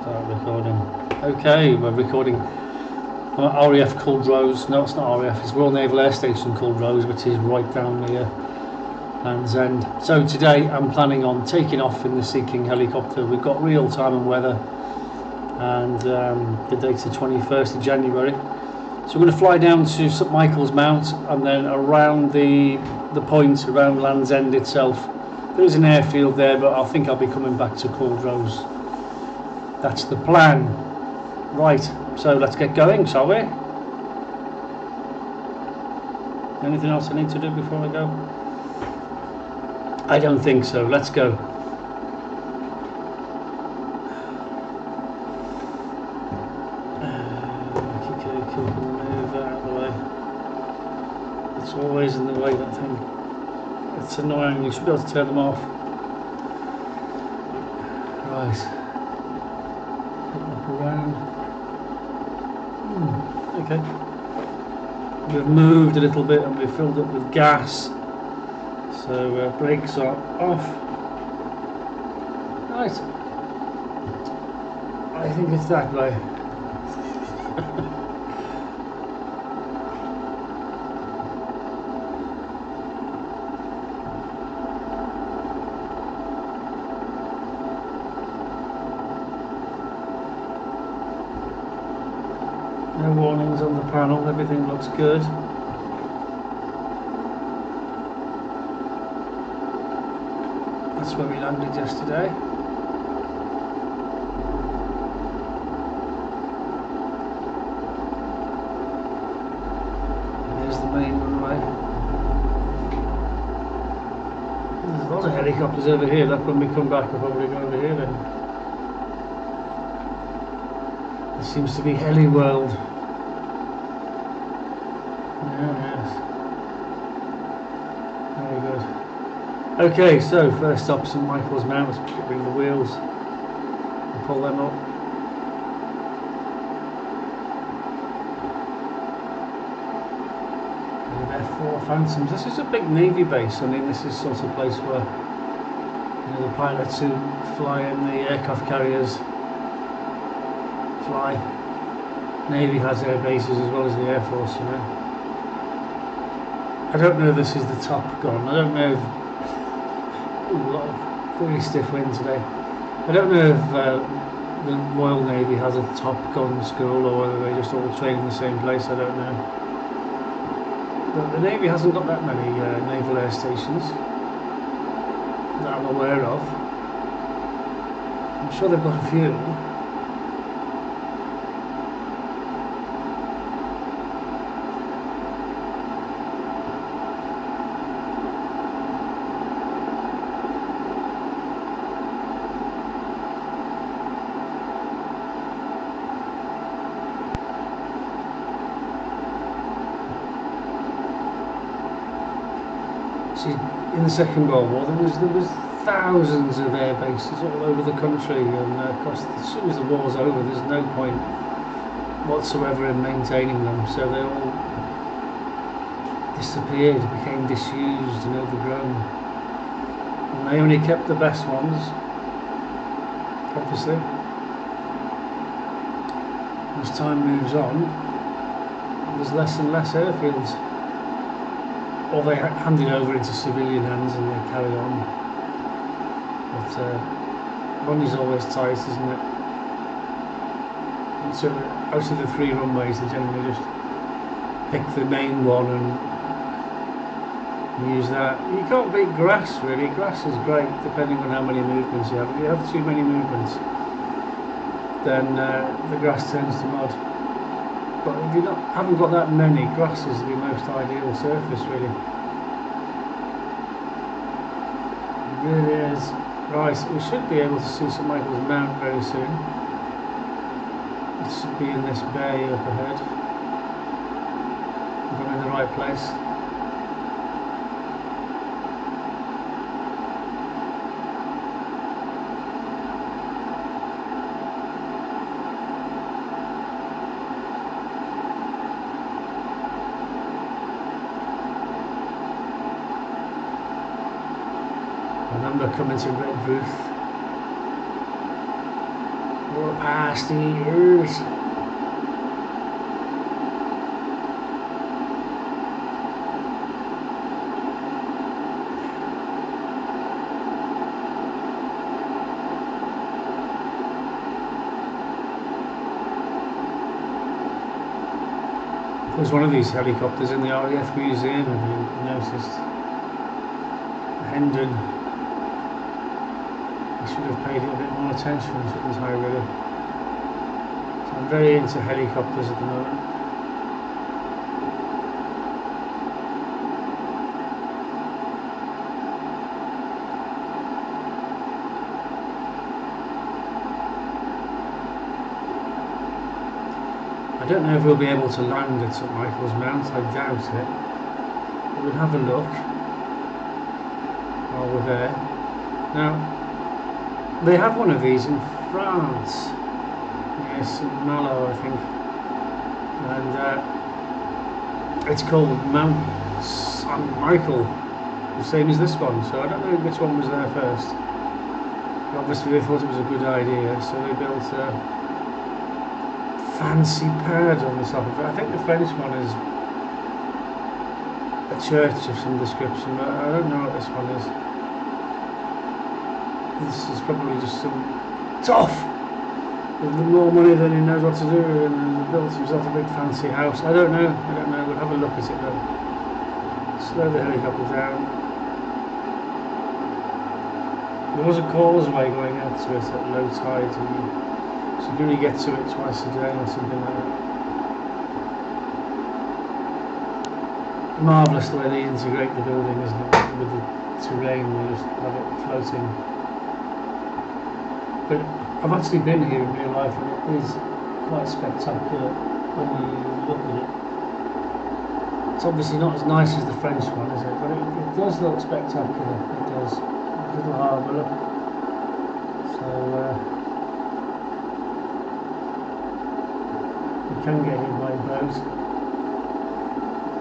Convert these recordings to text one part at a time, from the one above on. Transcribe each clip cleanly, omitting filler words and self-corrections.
Start recording. Okay, we're recording. I'm at RAF Cauldrose. No, it's not RAF, it's Royal Naval Air Station Cauldrose, which is right down near Land's End. So today I'm planning on taking off in the Sea King helicopter. We've got real time and weather, and the date's the 21st of January. So we're going to fly down to St Michael's Mount and then around the point around Land's End itself. There is an airfield there, but I think I'll be coming back to Cauldrose. That's the plan. Right, so let's get going, shall we? Anything else I need to do before I go? I don't think so. Let's go. Move out of the way. It's always in the way, that thing. It's annoying. You should be able to turn them off. Right. Look around. Okay. We've moved a little bit and we've filled up with gas. So brakes are off. Right. I think it's that way. No warnings on the panel, everything looks good. That's where we landed yesterday. And there's the main runway. There's a lot of helicopters over here. Like when we come back, I'll probably go over here then. It seems to be heli world. Yes. Very good. Okay, so first stop St Michael's Mount. Let's bring the wheels and pull them up. F4 Phantoms. This is a big Navy base. I mean, this is sort of place where the pilots who fly in the aircraft carriers fly. Navy has air bases as well as the Air Force, you know. I don't know if this is the Top Gun. I don't know if... Ooh, a lot of very stiff wind today. I don't know if the Royal Navy has a Top Gun school or whether they just all train in the same place. I don't know. But the Navy hasn't got that many naval air stations that I'm aware of. I'm sure they've got a few. See, in the Second World War, there was thousands of air bases all over the country, and of course, as soon as the war's over, there's no point whatsoever in maintaining them. So they all disappeared, became disused and overgrown, and they only kept the best ones. Obviously, as time moves on, there's less and less airfields. Or they hand it over into civilian hands and they carry on. But money's always tight, isn't it? And so out of the three runways, they generally just pick the main one and use that. You can't beat grass, really. Grass is great, depending on how many movements you have. If you have too many movements, then the grass turns to mud. But if you haven't got that many, grass is the most ideal surface, really. It really is. Right, we should be able to see St Michael's Mount very soon. It should be in this bay up ahead. If I'm in the right place. I remember coming to Redruth We're past the years. There's one of these helicopters in the RAF museum, have you noticed? Hendon. I should have paid it a bit more attention if it was high river. So I'm very into helicopters at the moment. I don't know if we'll be able to land at St Michael's Mount, I doubt it. But we'll have a look while we're there. Now, they have one of these in France, near St Malo, I think. And it's called Mount St Michael, the same as this one. So I don't know which one was there first. But obviously they thought it was a good idea, so they built a fancy pad on the top of it. I think the French one is a church of some description, but I don't know what this one is. This is probably just some toff with more money than he knows what to do, and built himself a big fancy house. I don't know. We'll have a look at it though. Slow the helicopter down. There was a causeway going out to it at low tide, and so you only get to it twice a day or something like that. Marvellous the way they integrate the building, isn't it? With the terrain, they just have it floating. But I've actually been here in real life, and it is quite spectacular when you look at it. It's obviously not as nice as the French one, is it? But it does look spectacular. It does. A little harbour, look. So you can get hit by a boat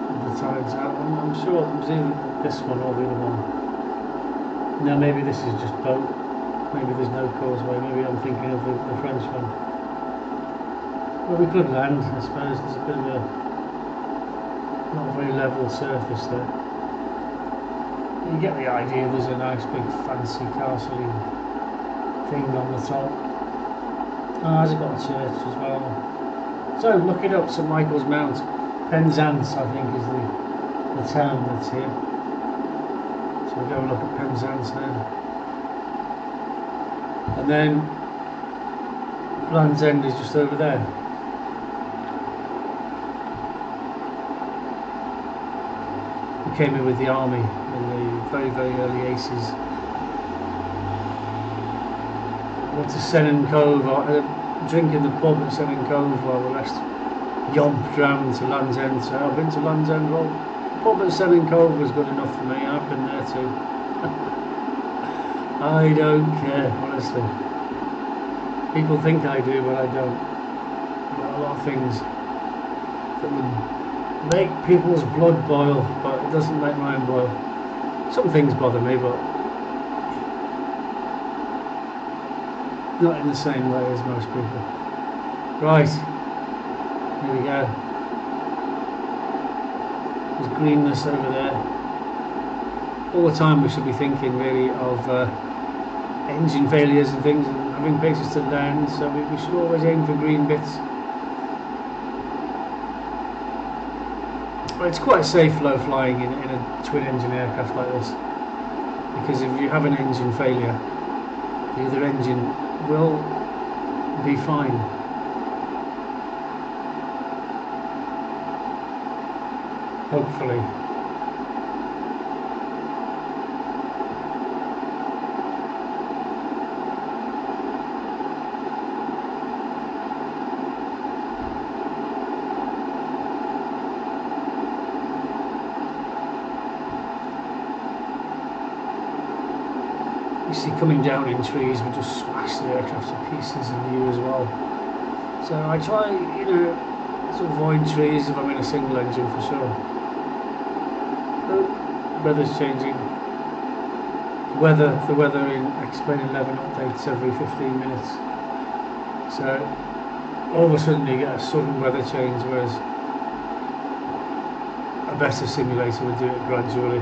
if the tide's out. I'm sure it was either this one or the other one. Now maybe this is just boat. Maybe there's no causeway. Maybe I'm thinking of the French one. Well, we could land, I suppose. There's a bit of a not a very level surface there. You get the idea. There's a nice big fancy castle thing on the top. Oh, has it got a church as well? So look it up, St Michael's Mount. Penzance, I think, is the town that's here. So we'll go and look at Penzance now. And then Land's End is just over there. We came in with the army in the very, very early 80s. Went to Sennen Cove, had a drink in the pub at Sennen Cove while the rest yomped round to Land's End. So I've been to Land's End. Well, the pub at Sennen Cove was good enough for me. I've been there too. I don't care, honestly. People think I do, but I don't. There are a lot of things that would make people's blood boil, but it doesn't make mine boil. Some things bother me, but not in the same way as most people. Right, here we go. There's greenness over there. All the time we should be thinking really of engine failures and things, and having places to land, so we should always aim for green bits. But it's quite safe low flying in a twin engine aircraft like this, because if you have an engine failure, the other engine will be fine. Hopefully. You see, coming down in trees would just smash the aircraft to pieces and you as well. So I try, to avoid trees if I'm in a single engine for sure. The weather's changing. The weather in Explain 11 updates every 15 minutes. So all of a sudden you get a sudden weather change, whereas a better simulator would do it gradually.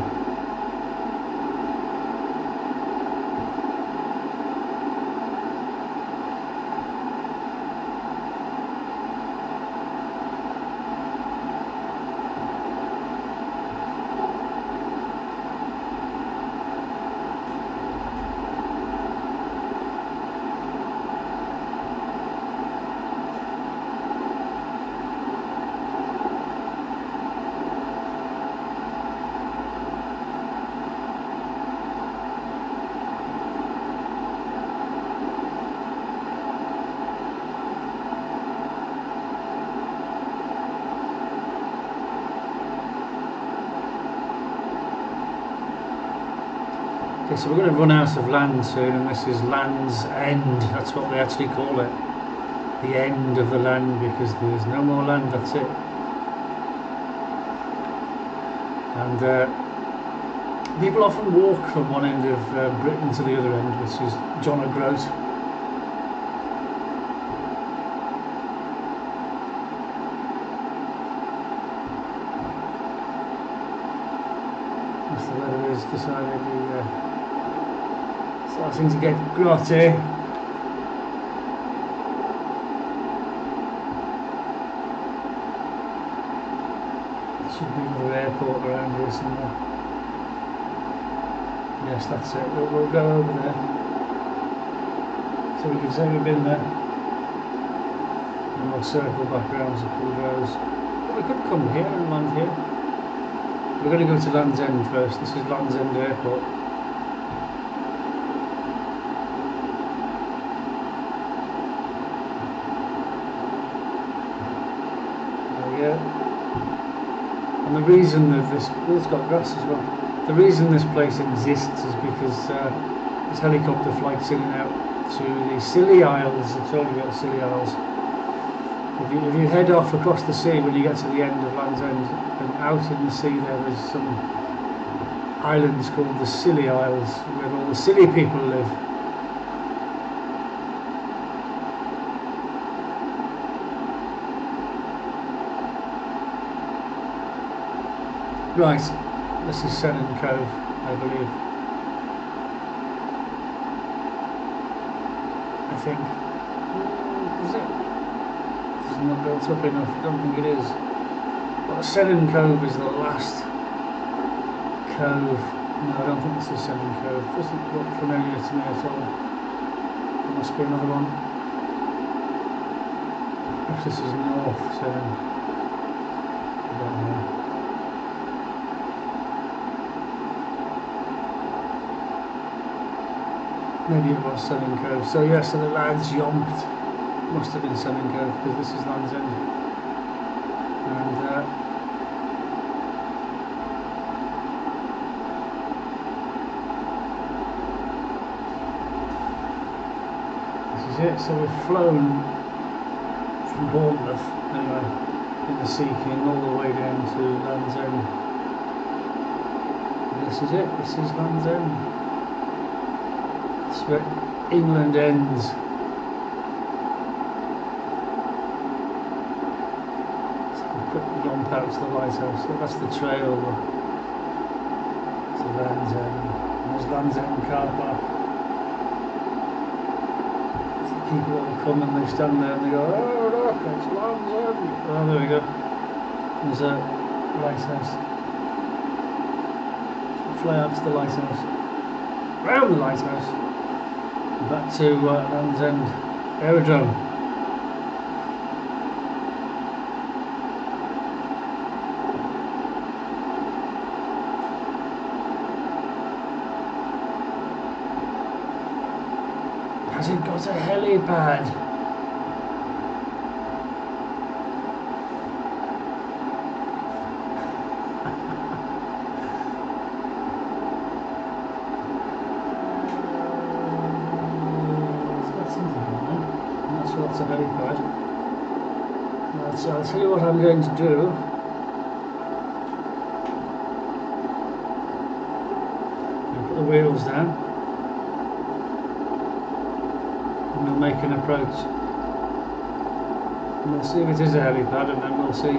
Okay, so we're going to run out of land soon, and this is Land's End. That's what they actually call it. The end of the land, because there's no more land, that's it. And people often walk from one end of Britain to the other end, which is John O'Groat. As the weather is decidedly starting to get grotty. There should be another airport around here somewhere. Yes, that's it. We'll go over there. So we can say we've been there. And we'll circle back around to Cauldrose. But we could come here and land here. We're going to go to Land's End first. This is Land's End Airport. And the reason that it's got grass as well. The reason this place exists is because there's helicopter flights in and out to the Scilly Isles. I told you about the Scilly Isles. If you head off across the sea when you get to the end of Land's End, and out in the sea there's some islands called the Scilly Isles, where all the silly people live. Right, this is Sennen Cove, I believe. I think. Is it? It's not built up enough, I don't think it is. But Sennen Cove is the last cove. No, I don't think this is Sennen Cove. Doesn't look familiar to me at all. There must be another one. Perhaps this is North Sennen. I don't know. Maybe it was Sennen Cove. So yeah, so the lads yomped. Must have been Sennen Cove, because this is Land's End. And this is it. So we've flown from Bournemouth, anyway, in the Sea King all the way down to Land's End. And this is it. This is Land's End. It's where England ends. So we'll put the jump out to the lighthouse. So that's the trail to Land's End. And there's Land's End car park. So the people that will come and they stand there and they go, oh look, it's Land's End. Oh, there we go. There's a lighthouse. So we'll fly out to the lighthouse. Round the lighthouse. Back to Land's End Aerodrome. Has it got a helipad? That's a helipad. So I'll tell you what I'm going to do. I'll put the wheels down and we'll make an approach. And we'll see if it is a helipad, and then we'll see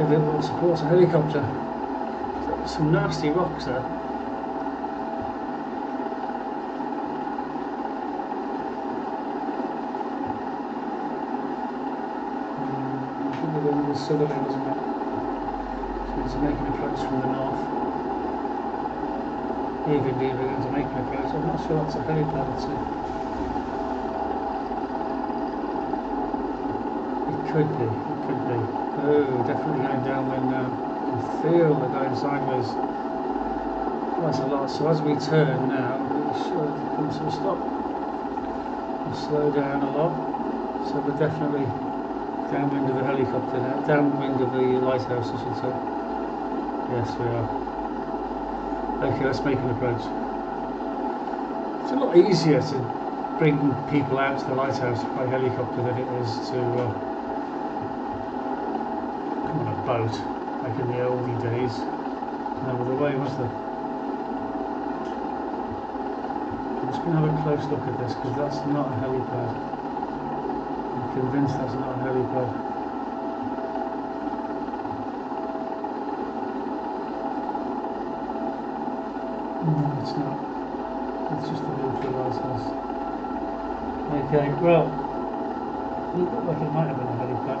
if it will support a helicopter. So there's some nasty rocks there. I think the wind is southerly, isn't it? So it's making an approach from the north. If indeed we're going to make an approach, I'm not sure that's a helipad. It could be, it could be. Oh, definitely going downwind now. You can feel the going sideways quite a lot. So as we turn now, we should come to a stop. We'll slow down a lot. So we're definitely downwind of the helicopter now, downwind of the lighthouse, I should say. Yes, we are. Okay, let's make an approach. It's a lot easier to bring people out to the lighthouse by helicopter than it is to come on a boat, like in the oldie days. No other way, was there? I'm just going to have a close look at this, because that's not a helipad. I'm convinced that's not a helipad. No, it's not. It's just a military lighthouse. Okay, well, it looked like it might have been a helipad.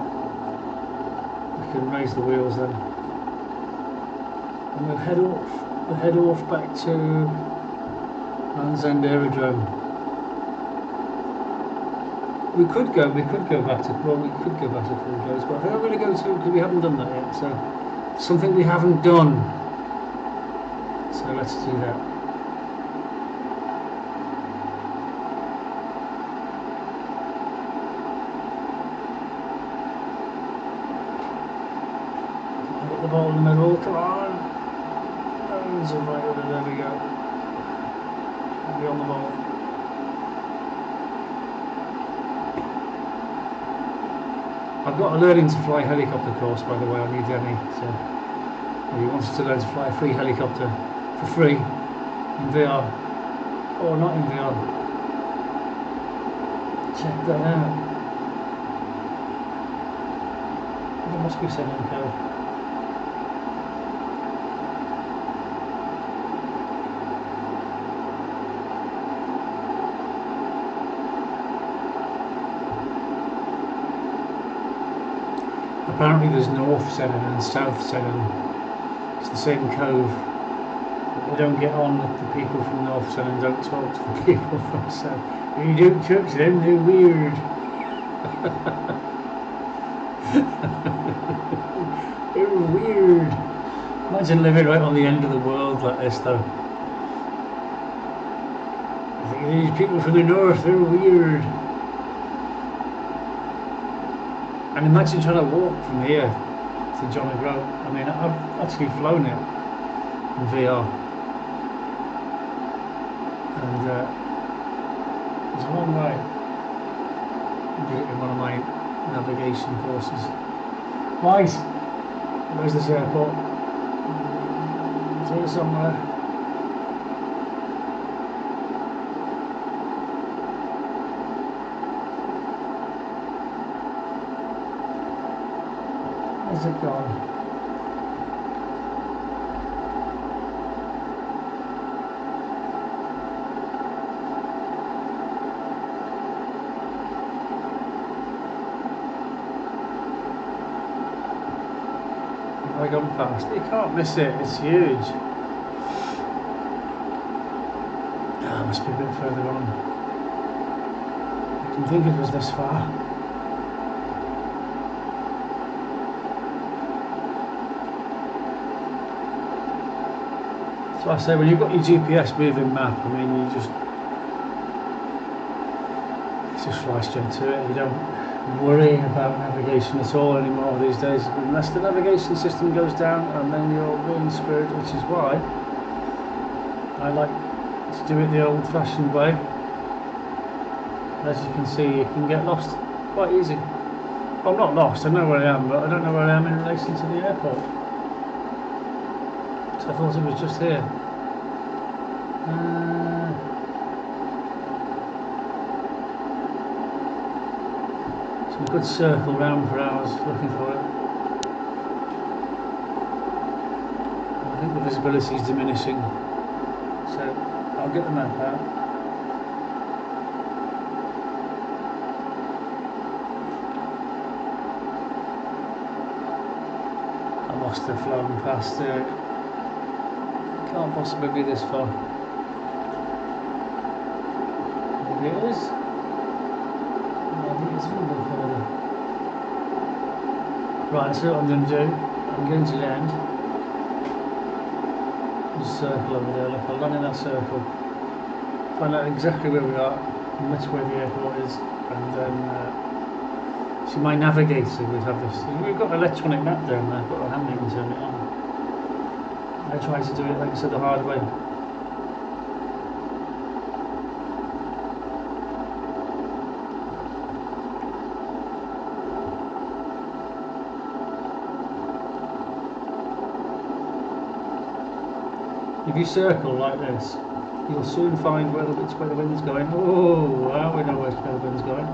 We can raise the wheels then. And we'll head off back to Land's End Aerodrome. We could go back to Cauldrose, but I think I'm going to go to, because we haven't done that yet, so something we haven't done. So let's do that. Hit the ball in the middle, come on! Loads of right order, there we go. Be on the ball. I've got a learning to fly helicopter course, by the way, on Udemy, so if you wanted to learn to fly a free helicopter for free in VR, or not in VR, check that out. There must be some code. Apparently there's North Sennen and South Sennen. It's the same cove. But we don't get on with the people from North Sennen, don't talk to the people from South. If you don't touch them, they're weird. They're weird. Imagine living right on the end of the world like this though. I think these people from the north, they're weird. And imagine trying to walk from here to John O'Groat. I mean, I've actually flown it in VR. And it's a long way. I did it in one of my navigation courses. Right, where's this airport? It's here somewhere. Where's it gone? Have I gone past? You can't miss it, it's huge. Ah, must be a bit further on. I didn't think it was this far. So I say, when you've got your GPS moving map, I mean, you just fly straight to it. You don't worry about navigation at all anymore these days, unless the navigation system goes down, and then you're really screwed, which is why I like to do it the old-fashioned way. As you can see, you can get lost quite easy. Well, I'm not lost, I know where I am, but I don't know where I am in relation to the airport. I thought it was just here. We could circle round for hours looking for it. I think the visibility is diminishing, so I'll get the map out. I must have flown past it. Can't possibly be this far. Maybe it is. Maybe it's a little further. Right, so what I'm going to do, I'm going to land. Just circle over there, look, I'll land in that circle. Find out exactly where we are, and that's where the airport is, and then see my navigator would have this. We've got an electronic map down there, but I haven't even turned it on. I tried to do it, like I said, the hard way. If you circle like this, you'll soon find where the wind's going. Oh, well, we know where the wind's going.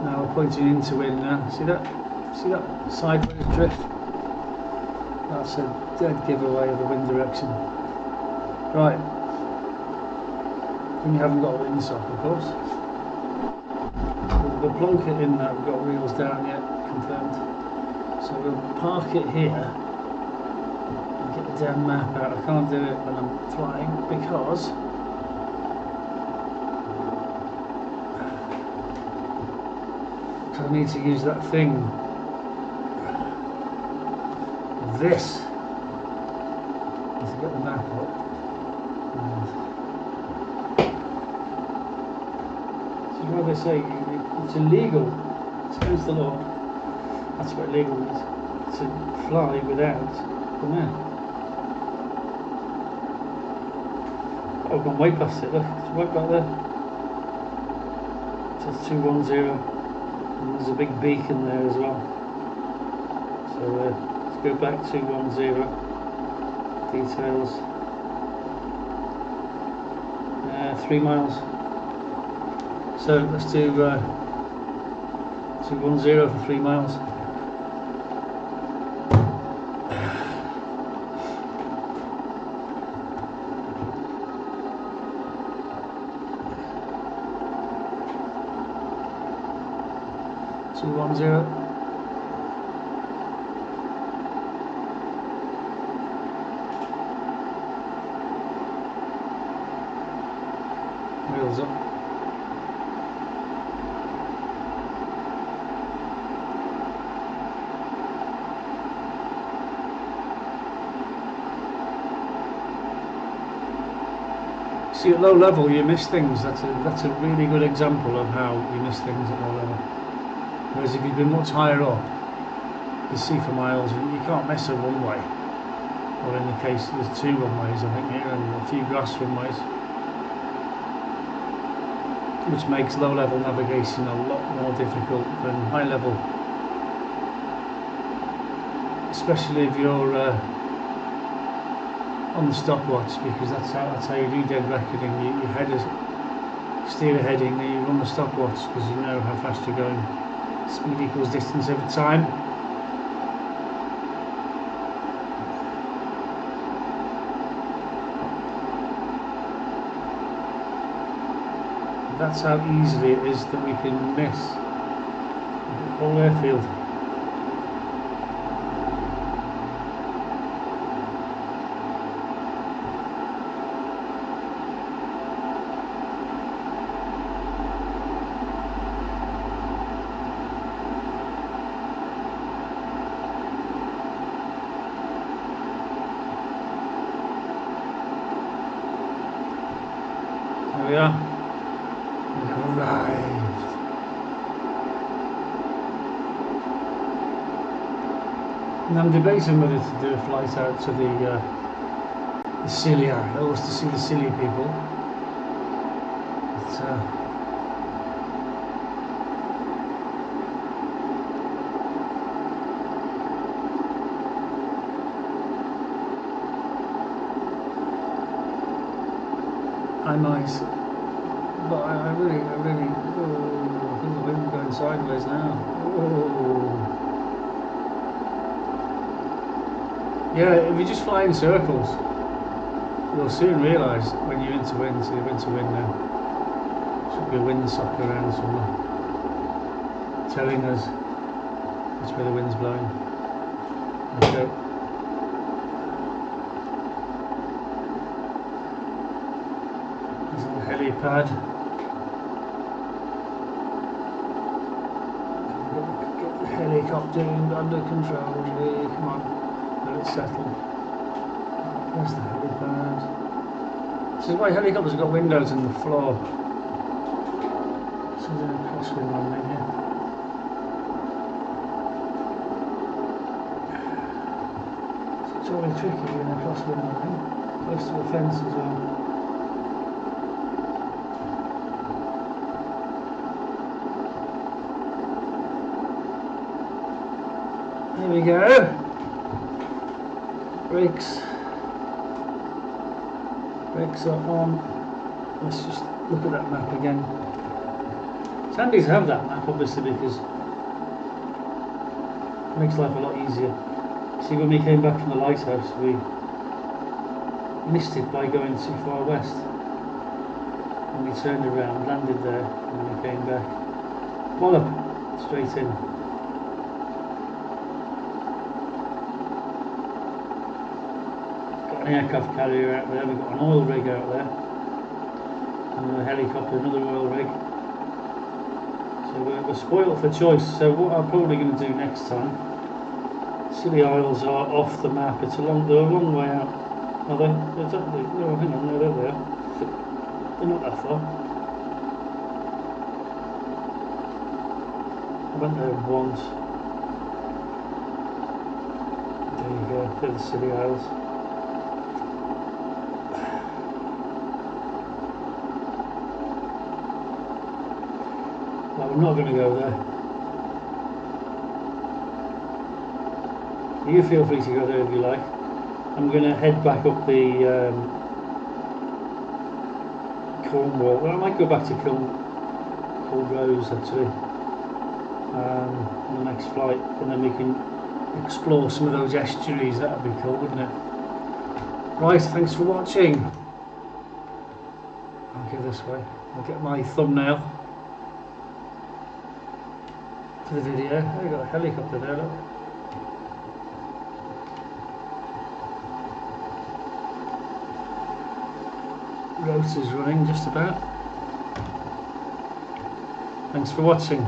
Now we're pointing into wind now. See that? See that sideways drift? That's a dead giveaway of the wind direction. Right. And you haven't got a windsock, of course. We'll plonk it in that. We've got wheels down yet, confirmed. So we'll park it here. Get the damn map out. I can't do it when I'm flying because I need to use that thing. This to get the map up. So what they say, it's illegal. It's against the law. That's what illegal means. To fly without the map. I've gone way past it, look, it's right back there. So it's 210, and there's a big beacon there as well. So let's go back 210, details. 3 miles. So let's do 210 for 3 miles. Wheels up. See, at low level you miss things. That's a really good example of how you miss things at low level. Whereas if you've been much higher up, you see for miles, you can't miss a one-way. Or in the case, there's 2 runways, I think, here, and a few grass runways. Which makes low-level navigation a lot more difficult than high-level. Especially if you're on the stopwatch, because that's how you do dead reckoning. You steer a heading, and you run the stopwatch because you know how fast you're going. Speed equals distance over time. That's how easily it is that we can miss the whole airfield. There we are. We have arrived. And I'm debating whether to do a flight out to the Cilia. I always to see the Cilia people. But, I might, but I really, I think the wind going sideways now. Ooh. Yeah, if you just fly in circles, you'll soon realise when you're into wind. So you're into wind now. Should be a windsock around somewhere, telling us which way the wind's blowing. Okay. There's a helipad. Get the helicopter under control. Really. Come on, let it settle. There's the helipad. This is why helicopters have got windows in the floor. So there's a crosswind landing here. It's always tricky in a crosswind landing, close to the fence as well. There we go. Brakes are on. Let's just look at that map again. It's handy to have that map, obviously, because it makes life a lot easier. See, when we came back from the lighthouse, we missed it by going too far west. And we turned around, landed there, and we came back. Wallop, straight in. An aircraft carrier out there, we've got an oil rig out there, and a helicopter, another oil rig. So we're spoiled for choice. So what I'm probably going to do next time, Scilly Isles are off the map. They're a long way out. Are they? No, hang on, no, there they are. They're not that far. I went there once. There you go, they're the Scilly Isles. I'm not going to go there. You feel free to go there if you like. I'm going to head back up the Cornwall. Well, I might go back to Cauldrose actually on the next flight, and then we can explore some of those estuaries. That would be cool, wouldn't it? Right, thanks for watching. I'll go this way. I'll get my thumbnail for the video. Oh, we've got a helicopter there, look. Rotor's running just about. Thanks for watching.